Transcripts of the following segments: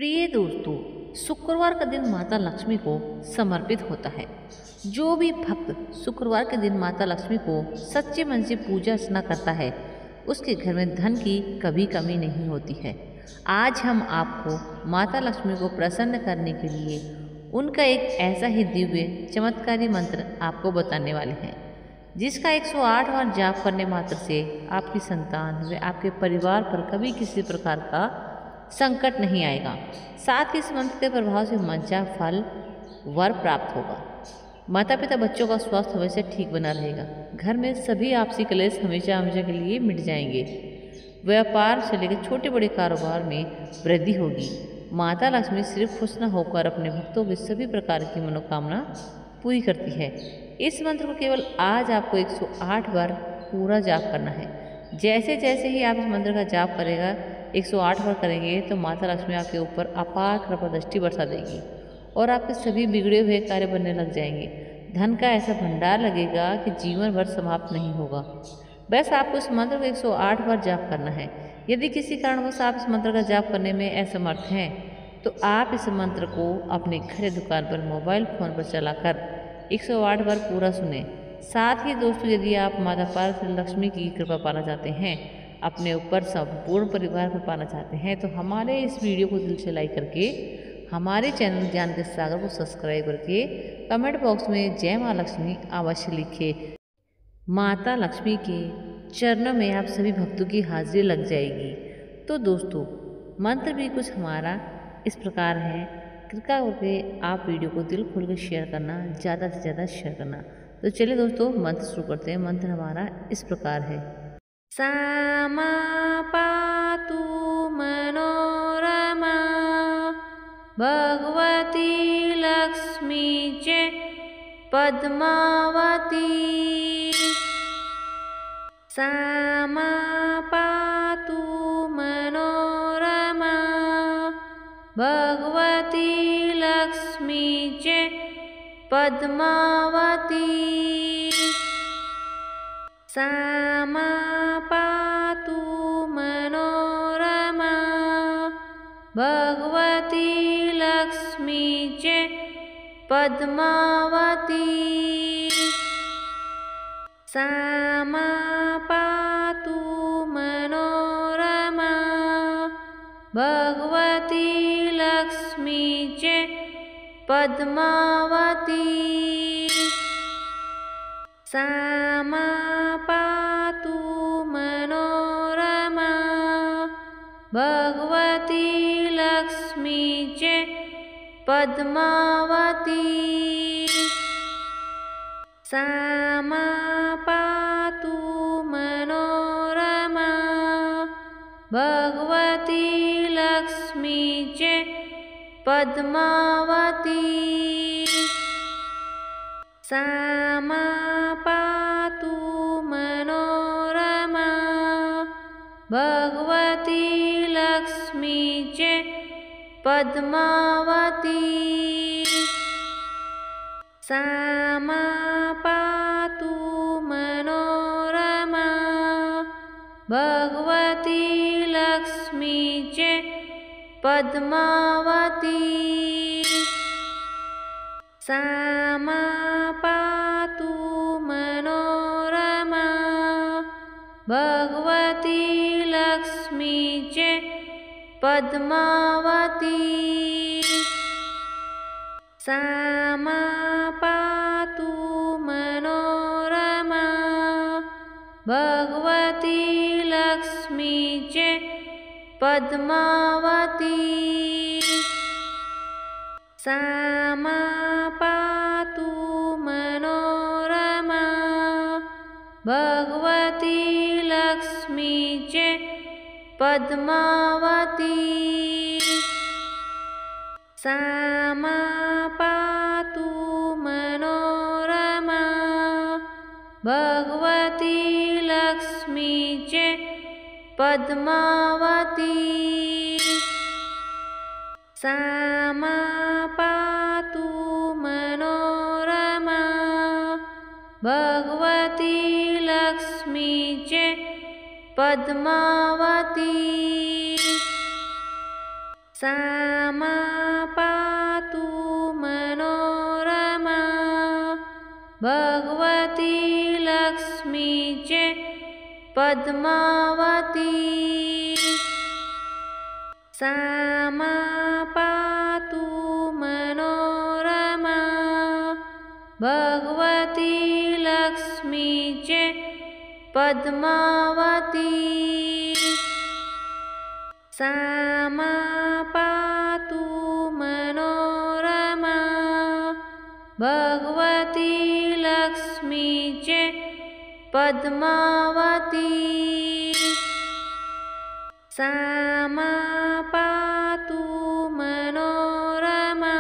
प्रिय दोस्तों, शुक्रवार का दिन माता लक्ष्मी को समर्पित होता है। जो भी भक्त शुक्रवार के दिन माता लक्ष्मी को सच्चे मन से पूजा अर्चना करता है, उसके घर में धन की कभी कमी नहीं होती है। आज हम आपको माता लक्ष्मी को प्रसन्न करने के लिए उनका एक ऐसा ही दिव्य चमत्कारी मंत्र आपको बताने वाले हैं, जिसका 108 बार जाप करने मात्र से आपकी संतान व आपके परिवार पर कभी किसी प्रकार का संकट नहीं आएगा। साथ ही इस मंत्र के प्रभाव से मनचाहा फल वर प्राप्त होगा। माता पिता बच्चों का स्वास्थ्य हमेशा ठीक बना रहेगा। घर में सभी आपसी कलेश हमेशा हमेशा के लिए मिट जाएंगे। व्यापार से लेकर छोटे बड़े कारोबार में वृद्धि होगी। माता लक्ष्मी सिर्फ खुश न होकर अपने भक्तों की सभी प्रकार की मनोकामना पूरी करती है। इस मंत्र को केवल आज आपको 108 बार पूरा जाप करना है। जैसे जैसे ही आप इस मंत्र का जाप करेगा 108 बार करेंगे तो माता लक्ष्मी आपके ऊपर अपार कृपा दृष्टि बरसा देगी और आपके सभी बिगड़े हुए कार्य बनने लग जाएंगे। धन का ऐसा भंडार लगेगा कि जीवन भर समाप्त नहीं होगा। बस आपको इस मंत्र को 108 बार जाप करना है। यदि किसी कारणवश आप इस मंत्र का जाप करने में असमर्थ हैं तो आप इस मंत्र को अपने घर या दुकान पर मोबाइल फोन पर चलाकर 108 बार पूरा सुने। साथ ही दोस्तों, यदि आप माता पार्वती लक्ष्मी की कृपा पाना चाहते हैं, अपने ऊपर संपूर्ण परिवार पर पाना चाहते हैं, तो हमारे इस वीडियो को दिल से लाइक करके हमारे चैनल ज्ञान के सागर को सब्सक्राइब करके कमेंट बॉक्स में जय माँ लक्ष्मी अवश्य लिखिए। माता लक्ष्मी के चरणों में आप सभी भक्तों की हाजिरी लग जाएगी। तो दोस्तों, मंत्र भी कुछ हमारा इस प्रकार है। कृपया करके आप वीडियो को दिल खोल कर शेयर करना, ज़्यादा से ज़्यादा शेयर करना। तो चलिए दोस्तों, मंत्र शुरू करते हैं। मंत्र हमारा इस प्रकार है। सा मा पातु मनोरमा भगवती लक्ष्मी च पद्मावती। सा मा पातु मनोरमा भगवती लक्ष्मी च पद्मावती। सा मा पातु मनोरमा भगवती लक्ष्मी च पद्मावती। सा मा पातु मनोरमा भगवती लक्ष्मी च पद्मावती। सा मा पातु मनोरमा भगवती लक्ष्मी च पद्मावती। सा मा पातु मनोरमा भगवती लक्ष्मी च पद्मावती। सा मा पातु मनोरमा भगवती लक्ष्मी च पद्मावती। सा मा पातु मनोरमा भगवती लक्ष्मी च पद्मावती। सा मा पातु मनोरमा भगवती लक्ष्मी च पद्मावती। सा मा पातु मनोरमा भगवती लक्ष्मी च पद्मावती। सा मा पातु मनोरमा भगवती लक्ष्मी च पद्मावती। सा मा पातु मनोरमा भगवती लक्ष्मी च पद्मावती। सा मा पातु मनोरमा भगवती लक्ष्मी च पद्मावती। सा मा पातु मनोरमा भगवती लक्ष्मी च पद्मावती सा मा पातु मनोरमा भगवती लक्ष्मी च पद्मावती सा मा पातु मनोरमा भगवती लक्ष्मी च पद्मावती सा मा पातु मनोरमा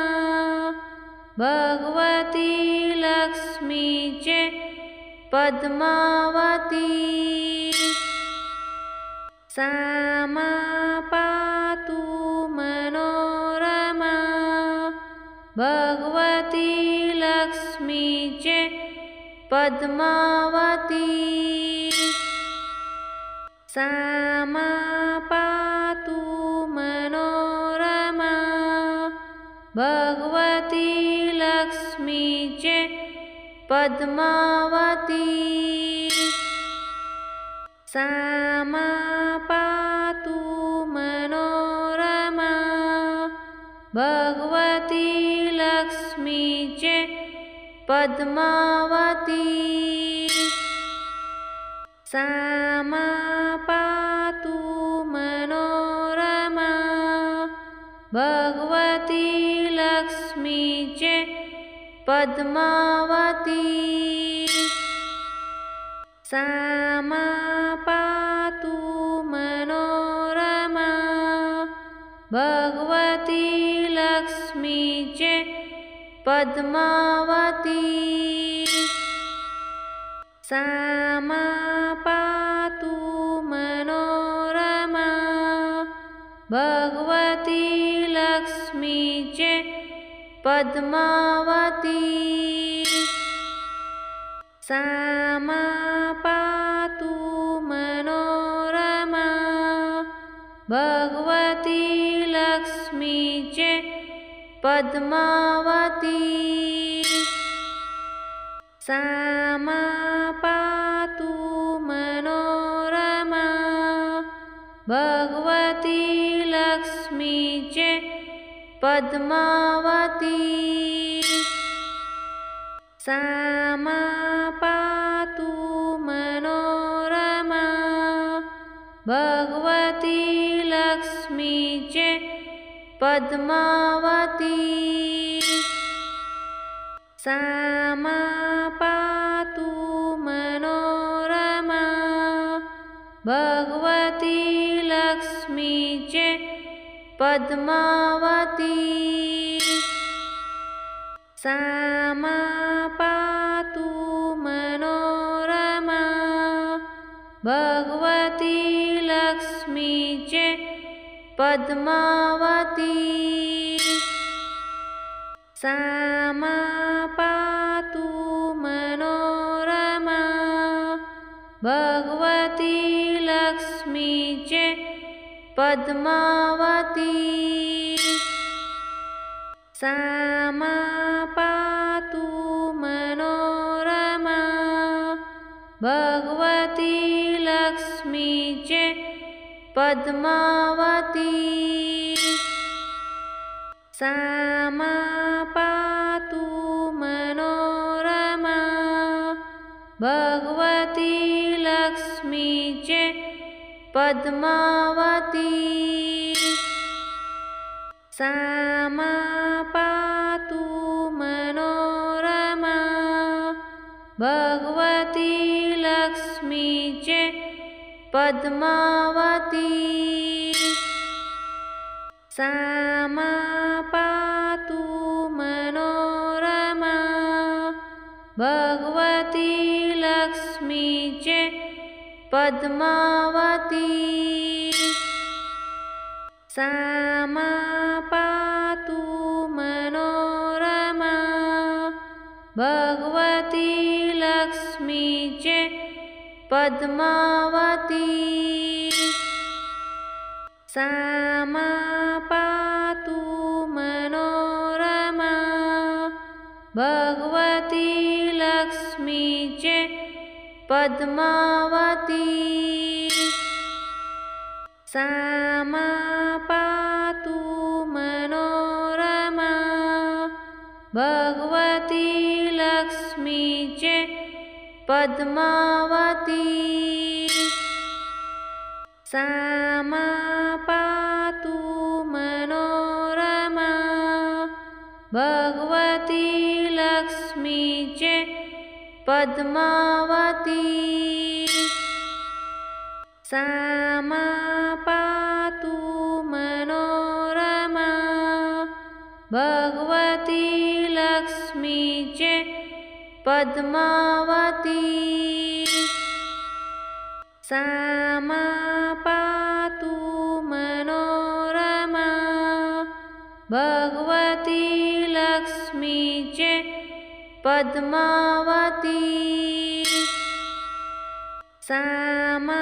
भगवती लक्ष्मी च पद्मावती सा मा पातु मनोरमा भगवती लक्ष्मी च पद्मावती सा मा पातु मनोरमा भगवती लक्ष्मी च पद्मावती सा मा पातु मनोरमा भगवती लक्ष्मी च पद्मावती सा मा पातु मनोरमा भगवती लक्ष्मी च पद्मावती सा मा पातु मनोरमा भगवती लक्ष्मी च पद्मावती सा मा पातु मनोरमा भगवती लक्ष्मी च पद्मावती सा मा पातु मनोरमा भगवती लक्ष्मी च पद्मावती सा मा पातु मनोरमा भगवती लक्ष्मी च पद्मावती सा मा पातु मनोरमा भगवती लक्ष्मी च पद्मावती सा मा पातु मनोरमा भगवती लक्ष्मी च पद्मावती सा मा पातु मनोरमा भगवती लक्ष्मी च पद्मावती सा मा पातु मनोरमा भगवती लक्ष्मी च पद्मावती सा मा पातु मनोरमा भगवती लक्ष्मी च पद्मावती सा मा पातु मनोरमा भगवती लक्ष्मी च पद्मावती सा मा पातु मनोरमा भगवती लक्ष्मी च पद्मावती सा मा पातु मनोरमा भगवती लक्ष्मी च पद्मावती सा मा पातु मनोरमा भगवती लक्ष्मी च पद्मावती सा मा भगवती लक्ष्मी च पद्मावती सा मा पातु मनोरमा भगवती लक्ष्मी च पद्मावती सा मा पातु मनोरमा भगवती लक्ष्मी च पद्मावती सा मा पातु मनोरमा भगवती लक्ष्मी च पद्मावती सा मा पातु मनोरमा भगवती लक्ष्मी च पद्मावती सा मा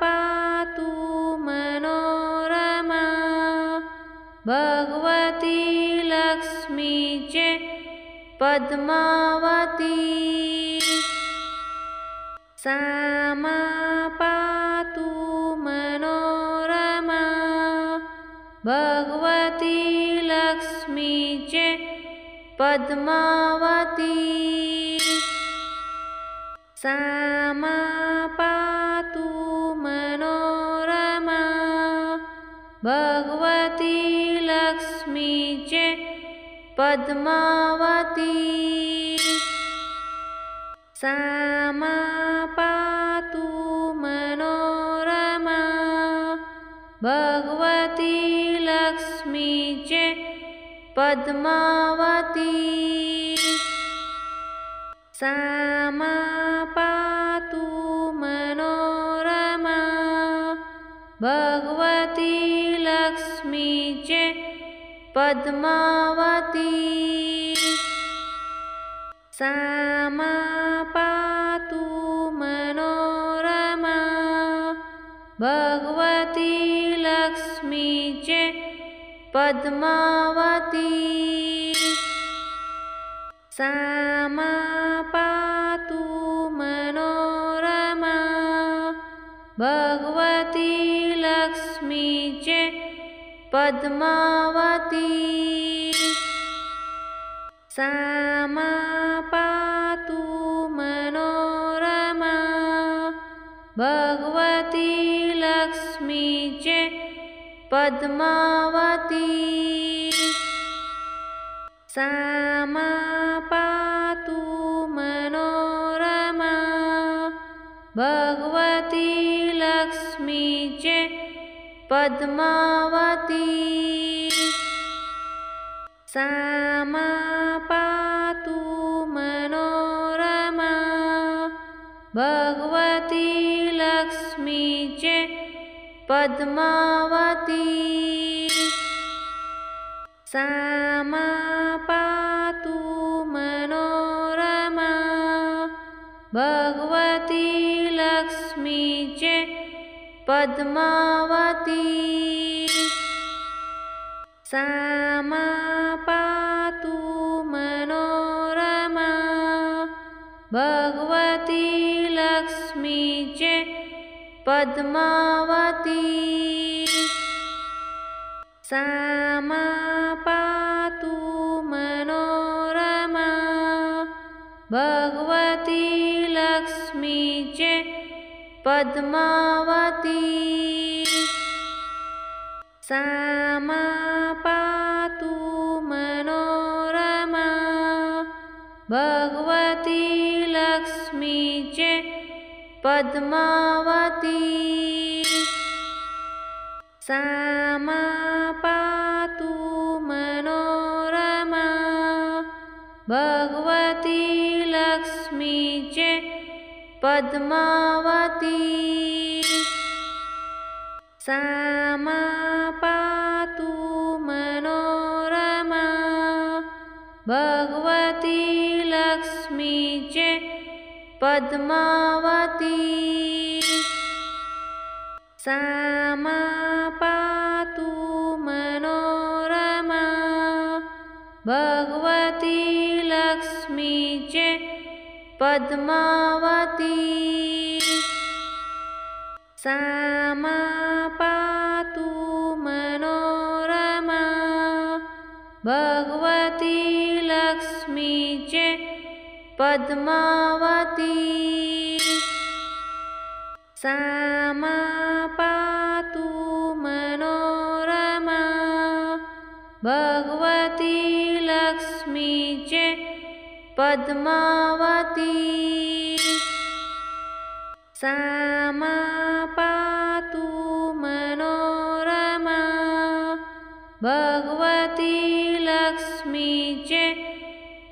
पातु मनोरमा भगवती लक्ष्मी च पद्मावती सा मा पातु मनोरमा भगवती लक्ष्मी च पद्मावती सा मा पातु मनोरमा भगवती लक्ष्मी च पद्मावती सा मा पातु मनोरमा भगवती लक्ष्मी च पद्मावती सा मा पातु मनोरमा भगवती लक्ष्मी च पद्मावती सा मा पातु मनोरमा भगवती लक्ष्मी च पद्मावती सा मा पातु मनोरमा भगवती लक्ष्मी च पद्मावती सा मा पातु मनोरमा भगवती लक्ष्मी च पद्मावती सा मा पातु मनोरमा भगवती लक्ष्मी च पद्मावती सा मा पातु मनोरमा भगवती लक्ष्मी च पद्मावती सा मा पातु मनोरमा भगवती लक्ष्मी च पद्मावती सा मा पातु मनोरमा भगवती लक्ष्मी च पद्मावती सा मा पातु मनोरमा भगवती लक्ष्मी च पद्मावती सा मा पातु मनोरमा भगवती लक्ष्मी च पद्मावती सा मा पातु मनोरमा भगवती लक्ष्मी च पद्मावती सा मा पातु मनोरमा भगवती लक्ष्मी च पद्मावती सा मा पातु मनोरमा भगवती लक्ष्मी लक्ष्मी च पद्मावती सा मा पातु मनोरमा भगवती लक्ष्मी च पद्मावती सा मा पातु मनोरमा भगवती लक्ष्मी च पद्मावती सा मा पातु मनोरमा भगवती लक्ष्मी च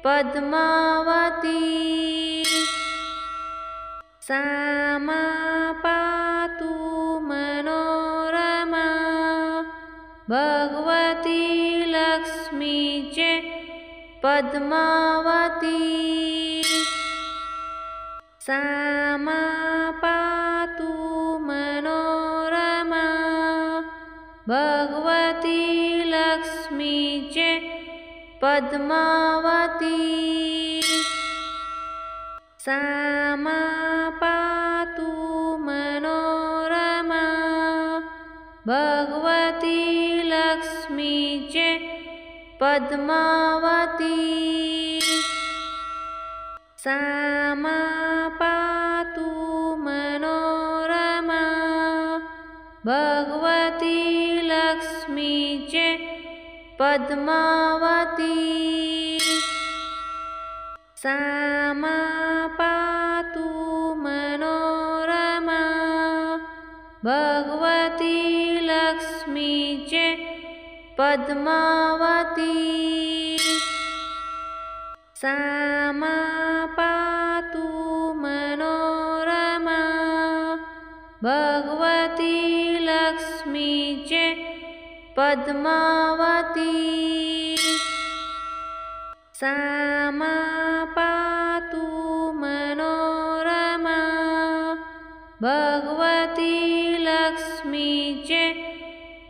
पद्मावती सा मा पातु मनोरमा भगवती लक्ष्मी च पद्मावती सा मा पातु मनोरमा भगवती लक्ष्मी च पद्मावती सा मा पातु मनोरमा भगवती लक्ष्मी च पद्मावती सा मा पातु मनोरमा भगवती लक्ष्मी च पद्मावती सा मा पातु मनोरमा भगवती लक्ष्मी च पद्मावती सा मा पातु मनोरमा भगवती लक्ष्मी च पद्मावती सा मा पातु मनोरमा भगवती लक्ष्मी च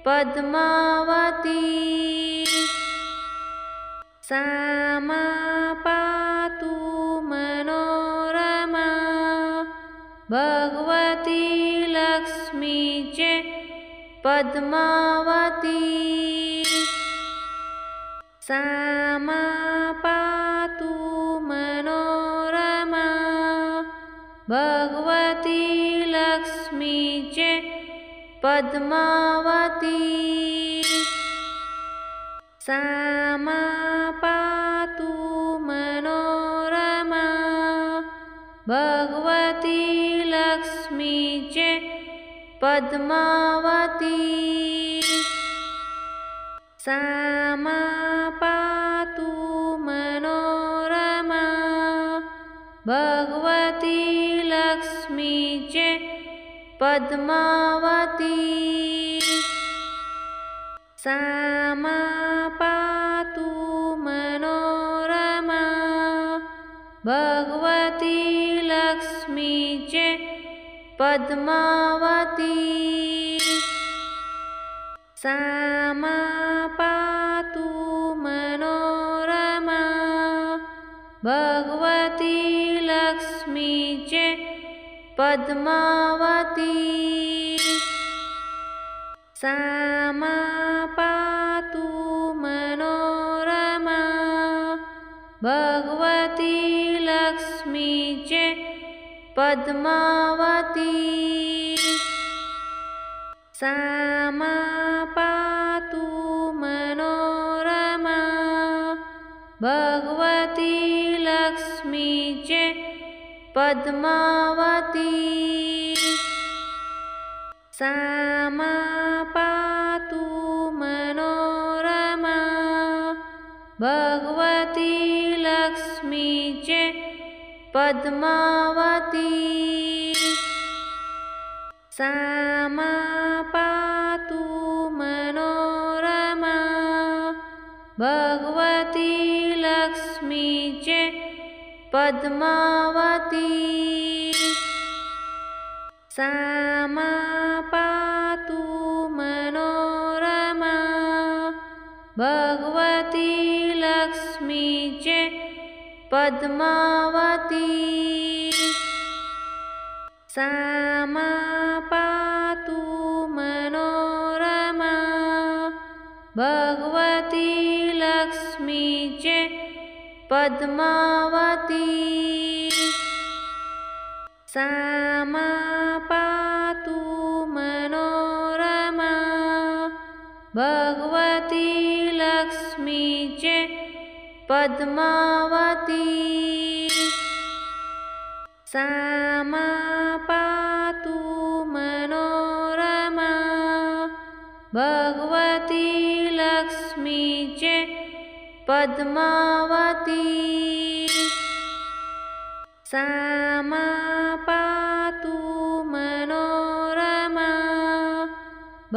पद्मावती सा मा पातु मनोरमा भगवती लक्ष्मी च पद्मावती सा मा पातु मनोरमा भगवती लक्ष्मी च पद्मावती सा मा पातु मनोरमा भगवती लक्ष्मी च पद्मावती सा मा पातु मनोरमा भगवती लक्ष्मी च पद्मावती सा मा पातु मनोरमा भगवती लक्ष्मी च पद्मावती सा मा पातु मनोरमा भगवती लक्ष्मी च पद्मावती सा मा पातु मनोरमा भगवती लक्ष्मी च पद्मावती सा मा पातु मनोरमा भगवती लक्ष्मी च पद्मावती सा मा पातु मनोरमा भगवती लक्ष्मी च पद्मावती सा मा पातु मनोरमा भगवती लक्ष्मी च पद्मावती सा मा पातु मनोरमा भगवती लक्ष्मी च पद्मावती सा मा पातु मनोरमा भगवती लक्ष्मी च पद्मावती सा मा पातु मनोरमा भगवती लक्ष्मी च पद्मावती सा मा पातु मनोरमा भगवती लक्ष्मी च पद्मावती सा मा पातु मनोरमा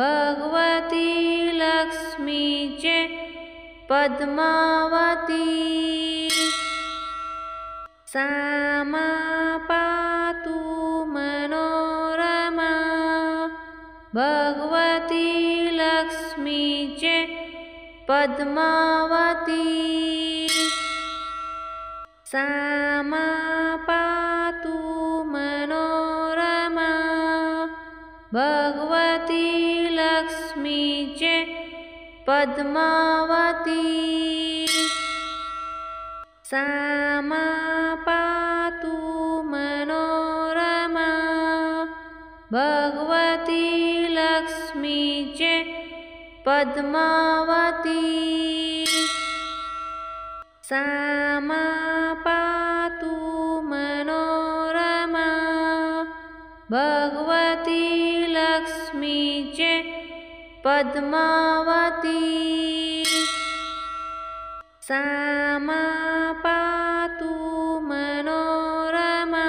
भगवती लक्ष्मी च पद्मावती सा मा पातु मनोरमा भगवती लक्ष्मी च पद्मावती सा मा पातु मनोरमा भगवती लक्ष्मी च पद्मावती सा मा पातु मनोरमा भगवती लक्ष्मी च पद्मावती सा मा पातु मनोरमा भगवती लक्ष्मी च पद्मावती सा मा पातु मनोरमा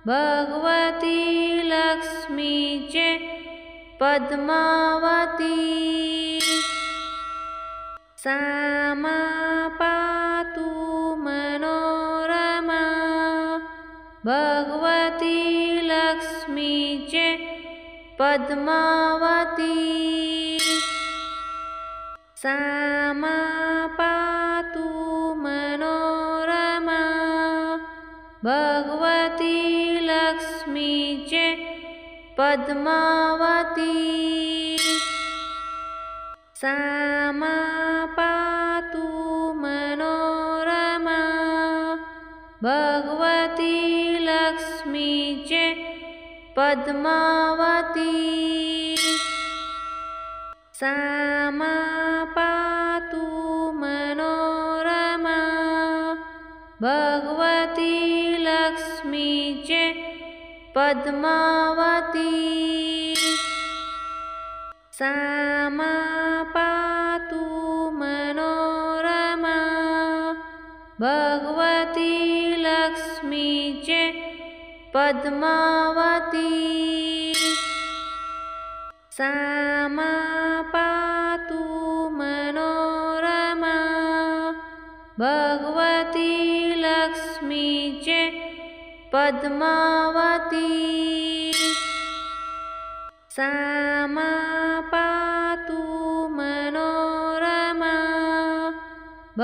भगवती लक्ष्मी च पद्मावती सा मा पातु मनोरमा भगवती लक्ष्मी च पद्मावती सा मा पातु मनोरमा भगवती लक्ष्मी च पद्मावती सा मा पातु मनोरमा भगवती लक्ष्मी च पद्मावती सा मा पातु मनोरमा भगवती लक्ष्मी च पद्मावती सा मा पातु मनोरमा भगवती लक्ष्मी च पद्मावती सा मा पातु मनोरमा भगवती लक्ष्मी च पद्मावती सा मा पातु मनोरमा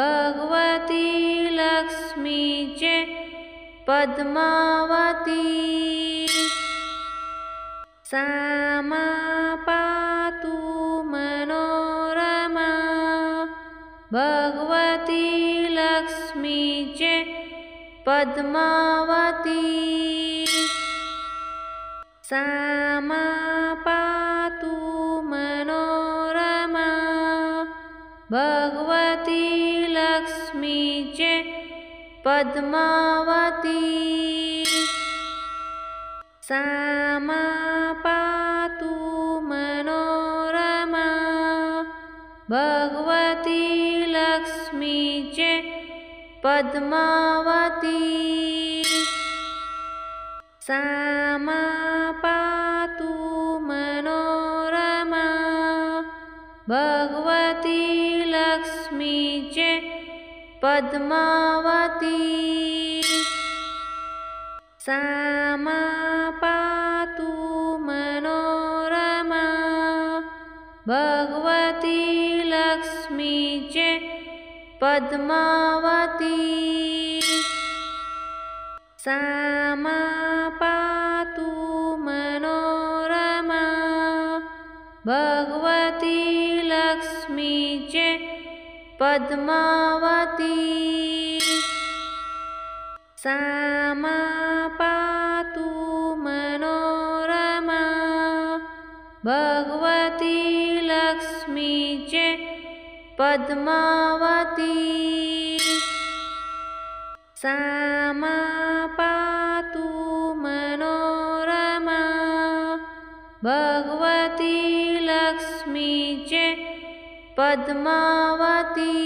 भगवती लक्ष्मी च पद्मावती सा मा पातु मनोरमा भगवती लक्ष्मी च पद्मावती सा मा पातु मनोरमा भगवती लक्ष्मी च पद्मावती सा मा पातु मनोरमा भगवती लक्ष्मी च पद्मावती सा मा पातु मनोरमा भगवती लक्ष्मी च पद्मावती सा मा पातु मनोरमा भगवती लक्ष्मी च पद्मावती सा मा पातु मनोरमा भगवती लक्ष्मी च पद्मावती सा मा पातु मनोरमा भगवती लक्ष्मी च पद्मावती सा मा पातु मनोरमा भगवती लक्ष्मी च पद्मावती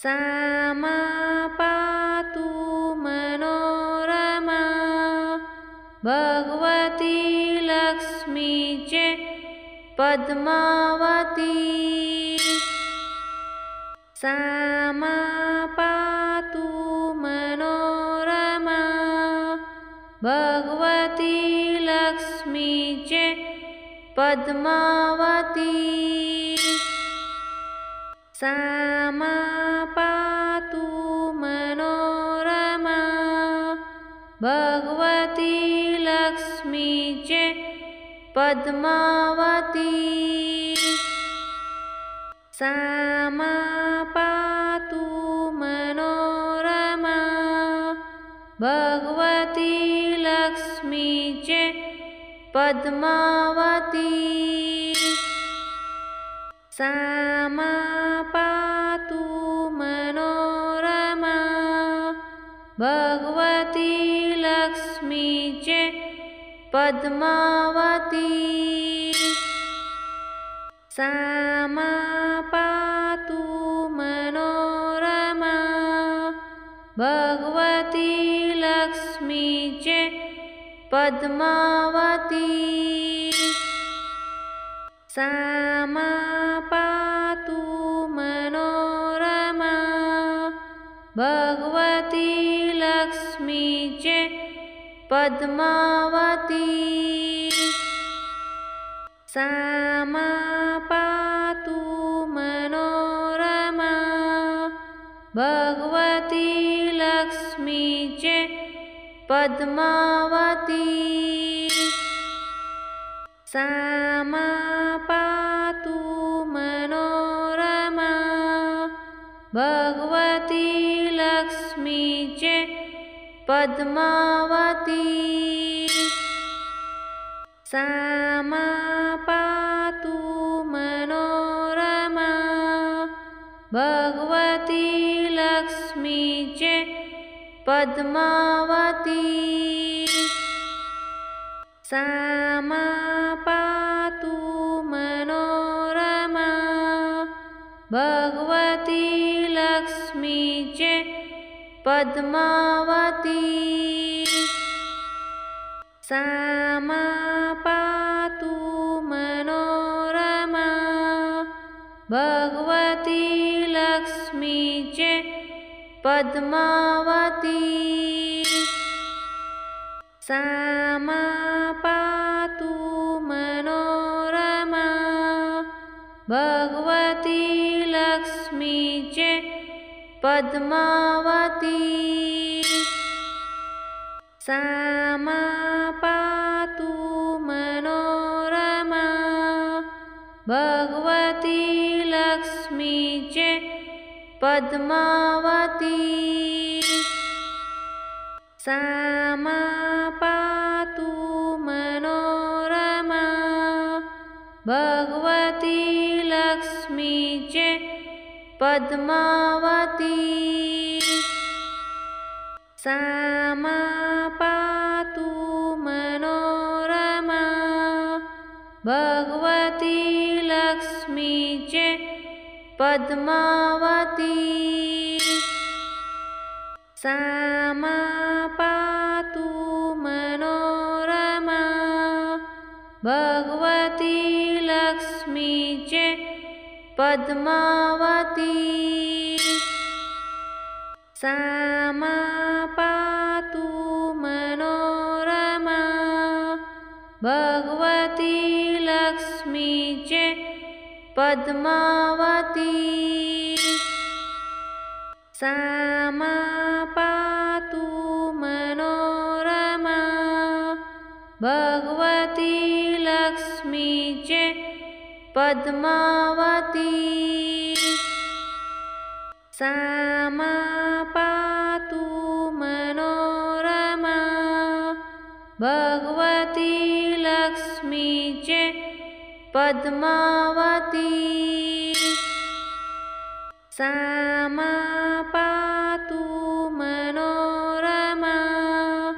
सा मा पातु मनोरमा भगवती लक्ष्मी च पद्मावती सा मा पातु मनोरमा भगवती लक्ष्मी च पद्मावती सा मा पातु मनोरमा भगवती लक्ष्मी च पद्मावती सा मा पातु मनोरमा भगवती लक्ष्मी च पद्मावती सा मा पातु मनोरमा भगवती लक्ष्मी च पद्मावती सा मा पातु मनोरमा भगवती लक्ष्मी च पद्मावती सा मा पातु मनोरमा भगवती लक्ष्मी च पद्मावती सा मा पातु मनोरमा भगवती लक्ष्मी च पद्मावती सा मा पातु मनोरमा भगवती लक्ष्मी च पद्मावती सा मा पातु मनोरमा भगवती लक्ष्मी च पद्मावती सा मा पातु मनोरमा भगवती लक्ष्मी च पद्मावती सा मा पातु मनोरमा भगवती लक्ष्मी च पद्मावती सा मा पातु मनोरमा भगवती लक्ष्मी च पद्मावती सा मा पातु मनोरमा भगवती लक्ष्मी च पद्मावती सा मा पातु मनोरमा भगवती लक्ष्मी च पद्मावती सा मा पातु मनोरमा भगवती लक्ष्मी च पद्मावती सा मा पातु मनोरमा भगवती लक्ष्मी च पद्मावती सा मा पातु मनोरमा भगवती लक्ष्मी च पद्मावती सा मा पातु मनोरमा भगवती लक्ष्मी च पद्मावती सा मा पातु मनोरमा भगवती लक्ष्मी च पद्मावती सा मा